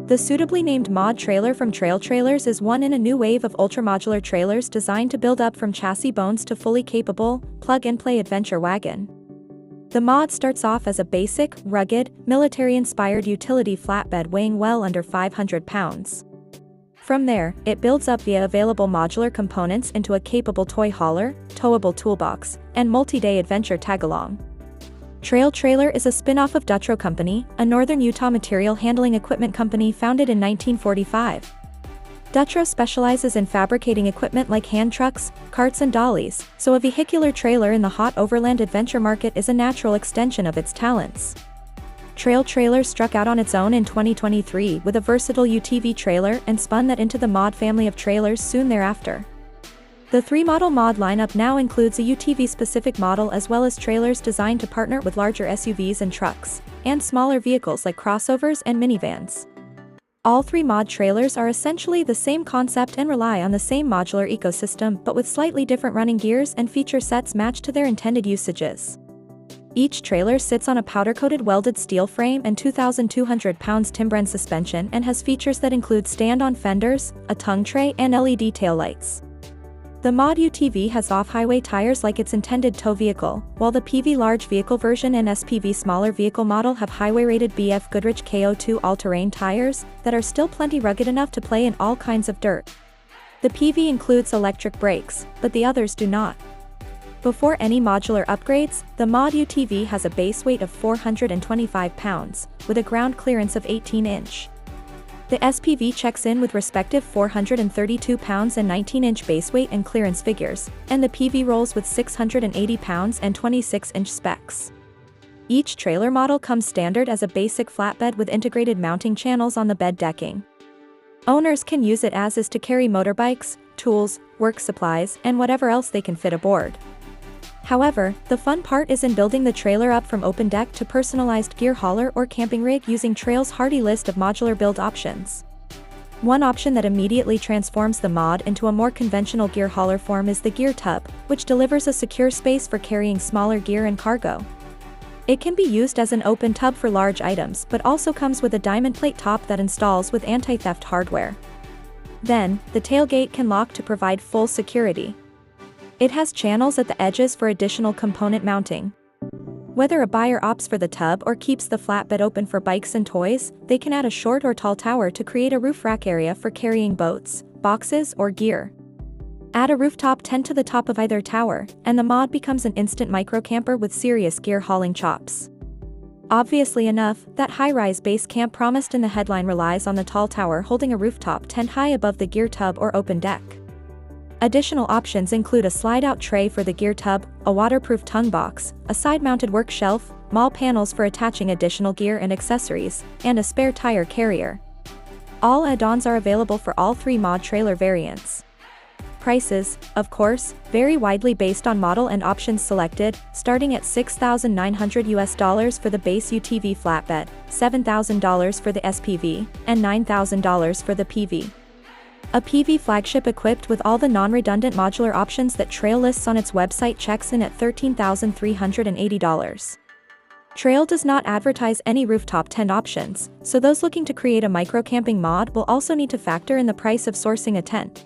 The suitably named mod trailer from Trail Trailers is one in a new wave of ultra-modular trailers designed to build up from chassis bones to fully capable, plug-and-play adventure wagon. The mod starts off as a basic, rugged, military-inspired utility flatbed weighing well under 500 pounds. From there, it builds up via available modular components into a capable toy hauler, towable toolbox, and multi-day adventure tagalong. Trail Trailer is a spin-off of Dutro Company, a northern Utah material handling equipment company founded in 1945. Dutro specializes in fabricating equipment like hand trucks, carts and dollies, so a vehicular trailer in the hot overland adventure market is a natural extension of its talents. Trail Trailer struck out on its own in 2023 with a versatile UTV trailer and spun that into the mod family of trailers soon thereafter. The 3-model mod lineup now includes a UTV-specific model as well as trailers designed to partner with larger SUVs and trucks, and smaller vehicles like crossovers and minivans. All 3 mod trailers are essentially the same concept and rely on the same modular ecosystem but with slightly different running gears and feature sets matched to their intended usages. Each trailer sits on a powder-coated welded steel frame and 2,200 pounds Timbren suspension and has features that include stand-on fenders, a tongue tray and LED taillights. The mod UTV has off-highway tires like its intended tow vehicle, while the PV large vehicle version and SPV smaller vehicle model have highway-rated BF Goodrich KO2 all-terrain tires that are still plenty rugged enough to play in all kinds of dirt. The PV includes electric brakes, but the others do not. Before any modular upgrades, the mod UTV has a base weight of 425 pounds, with a ground clearance of 18-inch. The SPV checks in with respective 432 pounds and 19-inch base weight and clearance figures, and the PV rolls with 680 pounds and 26-inch specs. Each trailer model comes standard as a basic flatbed with integrated mounting channels on the bed decking. Owners can use it as is to carry motorbikes, tools, work supplies, and whatever else they can fit aboard. However, the fun part is in building the trailer up from open deck to personalized gear hauler or camping rig using Trail's hardy list of modular build options. One option that immediately transforms the mod into a more conventional gear hauler form is the gear tub, which delivers a secure space for carrying smaller gear and cargo. It can be used as an open tub for large items but also comes with a diamond plate top that installs with anti-theft hardware. Then, the tailgate can lock to provide full security. It has channels at the edges for additional component mounting. Whether a buyer opts for the tub or keeps the flatbed open for bikes and toys, they can add a short or tall tower to create a roof rack area for carrying boats, boxes, or gear. Add a rooftop tent to the top of either tower, and the mod becomes an instant microcamper with serious gear hauling chops. Obviously enough, that high-rise base camp promised in the headline relies on the tall tower holding a rooftop tent high above the gear tub or open deck. Additional options include a slide-out tray for the gear tub, a waterproof tongue box, a side-mounted work shelf, mall panels for attaching additional gear and accessories, and a spare tire carrier. All add-ons are available for all 3 mod trailer variants. Prices, of course, vary widely based on model and options selected, starting at $6,900 for the base UTV flatbed, $7,000 for the SPV, and $9,000 for the PV. A PV flagship equipped with all the non-redundant modular options that Trail lists on its website checks in at $13,380. Trail does not advertise any rooftop tent options, so those looking to create a microcamping mod will also need to factor in the price of sourcing a tent.